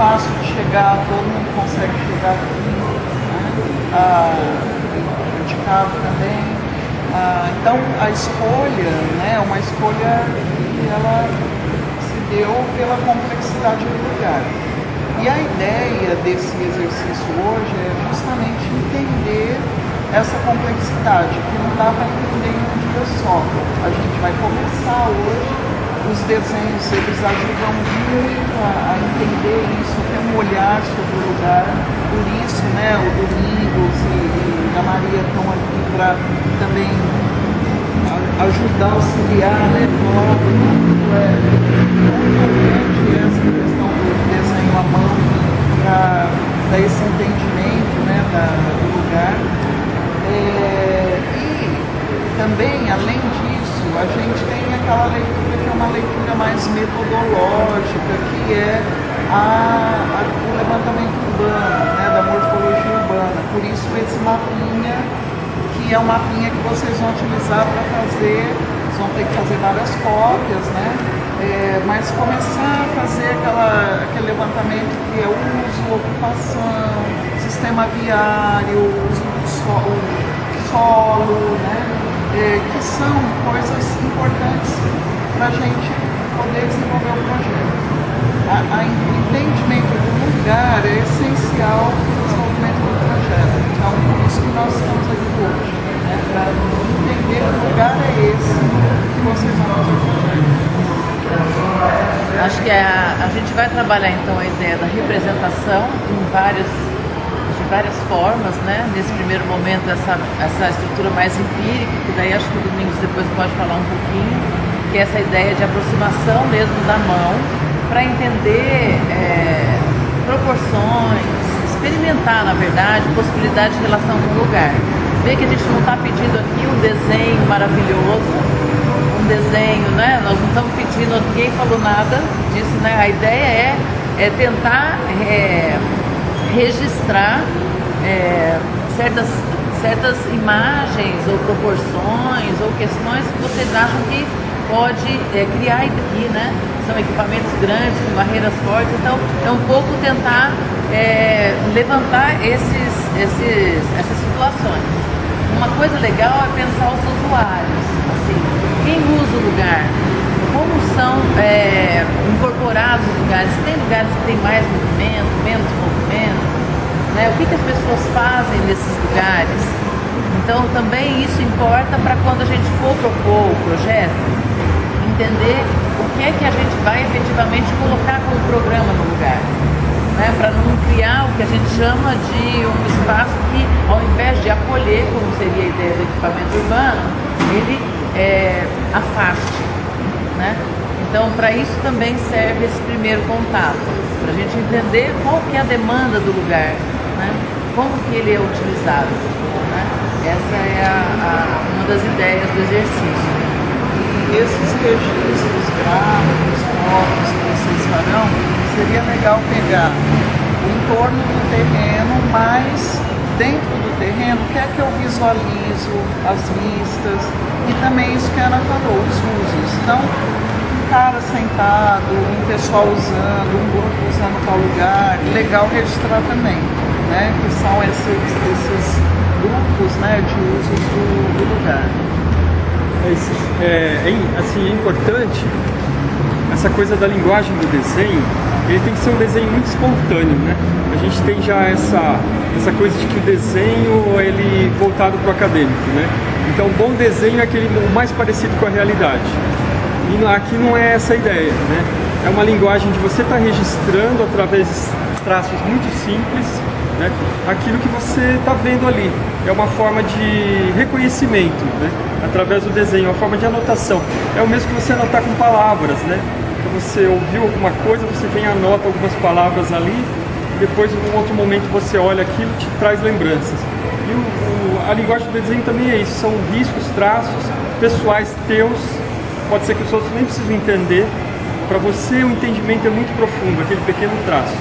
fácil de chegar, todo mundo consegue chegar aqui, né? De carro também. Então a escolha, né, é uma escolha que ela se deu pela complexidade do lugar. E a ideia desse exercício hoje é justamente entender essa complexidade, que não dá para entender em um dia só. A gente vai começar hoje, os desenhos eles ajudam muito a entender isso, a ter um olhar sobre o lugar. Por isso, né, o Domingos e a Maria estão aqui para também ajudar a auxiliar, né, falar muito importante essa questão do desenho à mão para dar esse entendimento, né, do lugar. E também, além disso, a gente tem aquela leitura que é uma leitura mais metodológica, que é o levantamento urbano, né, da morfologia urbana. Por isso esse mapinha, que é um mapinha que vocês vão utilizar para fazer, vocês vão ter que fazer várias cópias, né? Mas começar a fazer aquele levantamento que é uso, ocupação, sistema viário, uso do solo, né? Que são coisas importantes para a gente poder desenvolver o projeto. O entendimento do lugar é essencial para o desenvolvimento do projeto. Então, por isso que nós estamos aqui hoje, né? Para entender que lugar é esse que vocês vão fazer o projeto. Acho que a gente vai trabalhar então a ideia da representação de várias formas, né? Nesse primeiro momento essa estrutura mais empírica, que daí acho que o Domingos depois pode falar um pouquinho, que é essa ideia de aproximação mesmo da mão, para entender proporções, experimentar na verdade possibilidade de relação com o lugar. Vê que a gente não está pedindo aqui um desenho maravilhoso, um desenho, né? Nós não estamos pedindo, ninguém falou nada disso, né? A ideia é tentar registrar certas imagens ou proporções ou questões que vocês acham que pode criar aqui, né? São equipamentos grandes, com barreiras fortes, então é um pouco tentar levantar essas situações. Uma coisa legal é pensar os usuários, assim, quem usa o lugar, como são incorporados os lugares, tem lugares que tem mais movimento, menos movimento, né? O que as pessoas fazem nesses lugares. Então também isso importa para quando a gente for propor o projeto, entender o que é que a gente vai efetivamente colocar como programa no lugar, né? Para não criar o que a gente chama de um espaço que, ao invés de acolher, como seria a ideia do equipamento urbano, ele afaste, né? Então, para isso também serve esse primeiro contato, para a gente entender qual que é a demanda do lugar, né? Como que ele é utilizado, né? Essa é uma das ideias do exercício. E esses registros gráficos, fotos que vocês farão, seria legal pegar o entorno do terreno, mas dentro do terreno, o que é que eu visualizo, as vistas, e também isso que a Ana falou, os usos. Então, um cara sentado, um pessoal usando, um grupo usando tal lugar, legal registrar também, né? Que são esses grupos, né, de usos do lugar. É importante essa coisa da linguagem do desenho. Ele tem que ser um desenho muito espontâneo, né? A gente tem já essa coisa de que o desenho ele voltado para o acadêmico, né? Então, um bom desenho é aquele o mais parecido com a realidade. E aqui não é essa a ideia, né? É uma linguagem de você estar registrando através de traços muito simples, né, aquilo que você está vendo ali. É uma forma de reconhecimento, né, através do desenho, uma forma de anotação. É o mesmo que você anotar com palavras, né? Então, você ouviu alguma coisa, você vem e anota algumas palavras ali, e depois, em um outro momento, você olha aquilo e te traz lembranças. E a linguagem do desenho também é isso, são riscos, traços pessoais teus, pode ser que os outros nem precisam entender. Para você, o entendimento é muito profundo, aquele pequeno traço.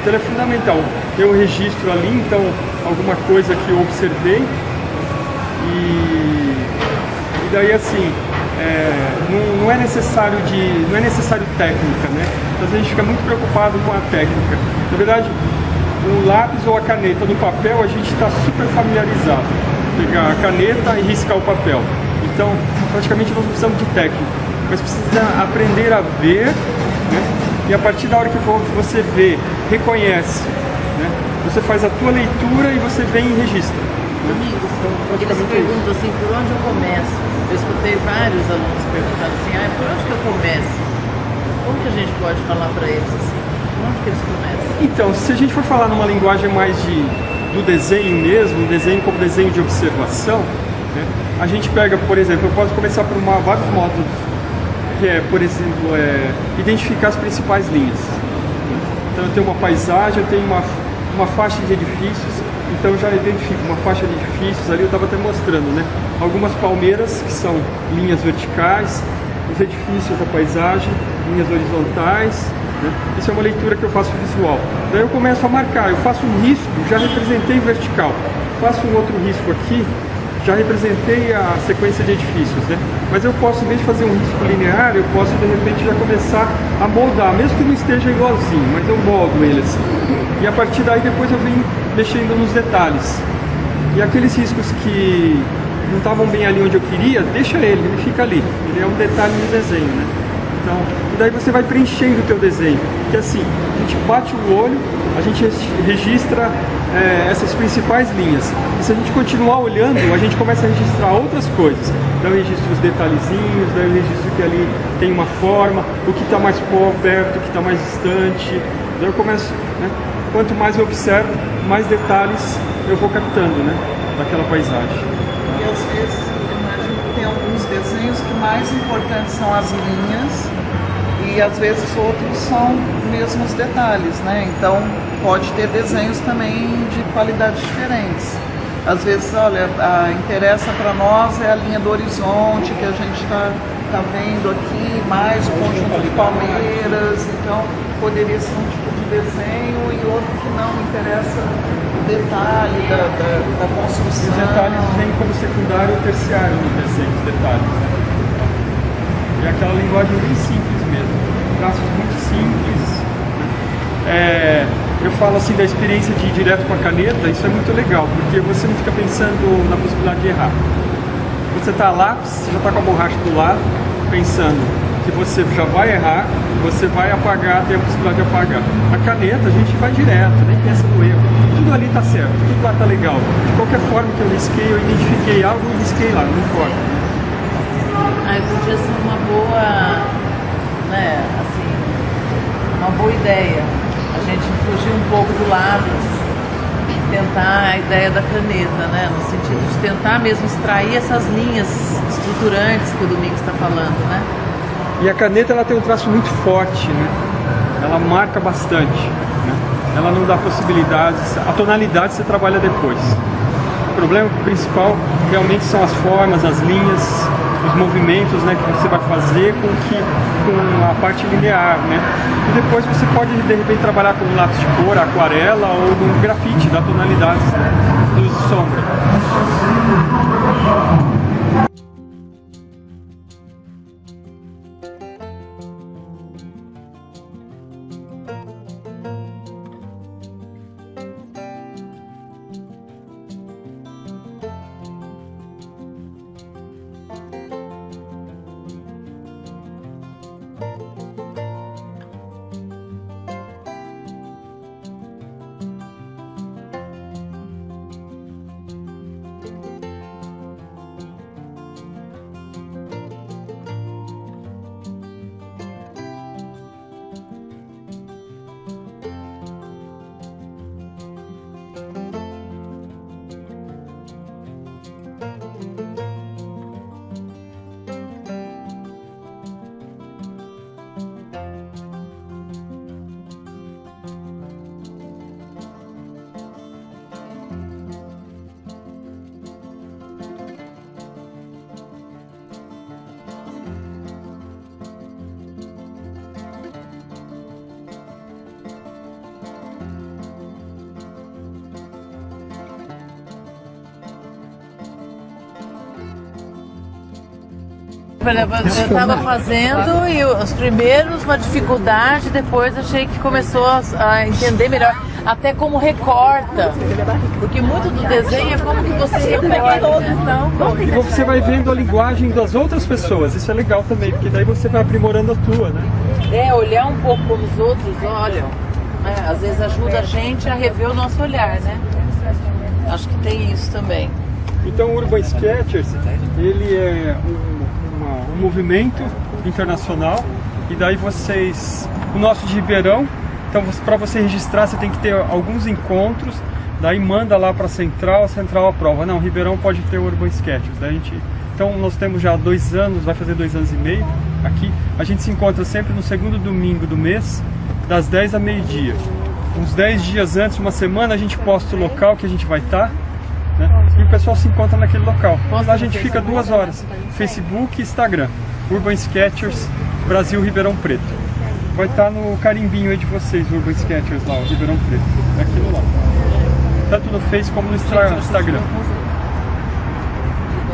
Então é fundamental ter um registro ali, então alguma coisa que eu observei e daí assim não é necessário técnica, né? Às vezes a gente fica muito preocupado com a técnica. Na verdade, o lápis ou a caneta no papel a gente está super familiarizado. Pegar a caneta e riscar o papel. Então, praticamente nós não precisamos de técnica, mas precisa aprender a ver, né? E a partir da hora que você vê, reconhece, né? Você faz a tua leitura e você vem e registra. Domingos, eles perguntam assim, por onde eu começo? Eu escutei vários alunos perguntando assim, por onde que eu começo? Como que a gente pode falar para eles assim? Por onde que eles começam? Então, se a gente for falar numa linguagem mais do desenho mesmo, desenho como desenho de observação, né? A gente pega, por exemplo, eu posso começar por vários módulos, que é, por exemplo, identificar as principais linhas. Então eu tenho uma paisagem, eu tenho uma faixa de edifícios, então eu já identifico uma faixa de edifícios ali, eu estava até mostrando, né? Algumas palmeiras, que são linhas verticais, os edifícios da paisagem, linhas horizontais, né? Isso é uma leitura que eu faço visual. Daí eu começo a marcar, eu faço um risco, já representei vertical, faço um outro risco aqui, já representei a sequência de edifícios, né? Mas eu posso, em vez de fazer um risco linear, eu posso de repente já começar a moldar, mesmo que não esteja igualzinho, mas eu moldo ele assim. E a partir daí depois eu venho mexendo nos detalhes. E aqueles riscos que não estavam bem ali onde eu queria, deixa ele fica ali. Ele é um detalhe no desenho, né? Então, e daí você vai preenchendo o teu desenho. Que assim, a gente bate o olho, a gente registra essas principais linhas. E se a gente continuar olhando, a gente começa a registrar outras coisas. Então eu registro os detalhezinhos, daí eu registro que ali tem uma forma, o que está mais perto, o que está mais distante. Daí eu começo, né? Quanto mais eu observo, mais detalhes eu vou captando, né? Daquela paisagem. E às vezes eu imagino que tem alguns desenhos que mais importantes são as linhas e às vezes outros são mesmo os detalhes, né? Então pode ter desenhos também de qualidades diferentes. Às vezes, olha, interessa para nós é a linha do horizonte que a gente está vendo aqui, mais o conjunto de palmeiras, então poderia ser um tipo de desenho e outro que não interessa o detalhe da construção. Os detalhes vêm como secundário ou terciário no desenho, os detalhes, né? E aquela linguagem bem simples mesmo, traços muito simples, né? Eu falo assim da experiência de ir direto com a caneta, isso é muito legal, porque você não fica pensando na possibilidade de errar. Você está lápis, você já está com a borracha do lado, pensando que você já vai errar, você vai apagar, tem a possibilidade de apagar. A caneta a gente vai direto, nem pensa no erro. Tudo ali está certo, tudo lá está legal. De qualquer forma que eu risquei, eu identifiquei algo e risquei lá, não importa. Aí podia ser uma boa, né, assim, uma boa ideia. A gente fugir um pouco do lápis, tentar a ideia da caneta, né? No sentido de tentar mesmo extrair essas linhas estruturantes que o Domingos está falando, né? E a caneta ela tem um traço muito forte, né? Ela marca bastante, né? Ela não dá possibilidades, a tonalidade você trabalha depois. O problema principal realmente são as formas, as linhas, os movimentos, né, que você vai fazer com a parte linear, né? E depois você pode de repente trabalhar com um lápis de cor, aquarela ou no grafite, dar tonalidades, né? Luz e sombra. Eu estava fazendo e os primeiros uma dificuldade, depois achei que começou a entender melhor, até como recorta, porque muito do desenho é como que você recorta, né? E você vai vendo a linguagem das outras pessoas, isso é legal também, porque daí você vai aprimorando a tua, né? Olhar um pouco como os outros olham, às vezes ajuda a gente a rever o nosso olhar, né? Acho que tem isso também. Então o Urban Sketchers, ele é um movimento internacional, e daí o nosso de Ribeirão, então para você registrar você tem que ter alguns encontros, daí manda lá para a central aprova. Não, Ribeirão pode ter o Urban Sketchers. Então nós temos já 2 anos, vai fazer 2 anos e meio aqui. A gente se encontra sempre no segundo domingo do mês, das 10 a meio-dia. Uns 10 dias antes, uma semana, a gente posta o local que a gente vai estar, né? E o pessoal se encontra naquele local. Lá a gente fica 2 horas. Facebook e Instagram. Urban Sketchers Brasil Ribeirão Preto. Vai estar no carimbinho aí de vocês, o Urban Sketchers lá, o Ribeirão Preto. É aquilo lá. Tanto no Face como no Instagram. Urban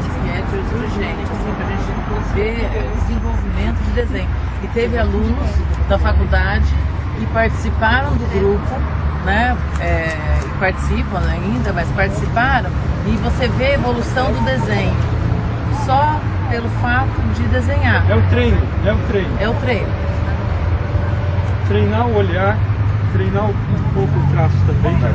Sketchers urgente, assim, pra gente ver desenvolvimento de desenho. E teve alunos da faculdade que participaram do grupo, né? Participam ainda, mas participaram, e você vê a evolução do desenho só pelo fato de desenhar. É o treino. É o treino. Treinar o olhar, treinar um pouco o traço também, né?